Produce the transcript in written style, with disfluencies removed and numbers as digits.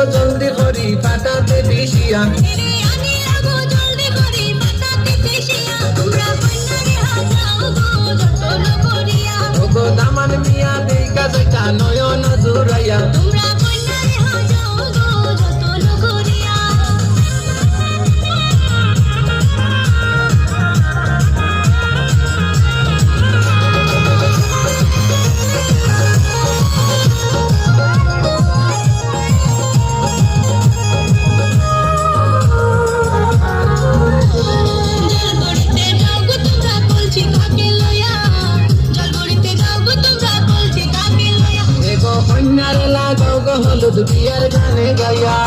জলদি করি পাতাতে পিষিয়া ওগো দামান মিয়া দেখা দেখা নয়ন জুড়াইয়া কন্যারে লাগাও গো হলুদ বিয়ার গানে গাইয়া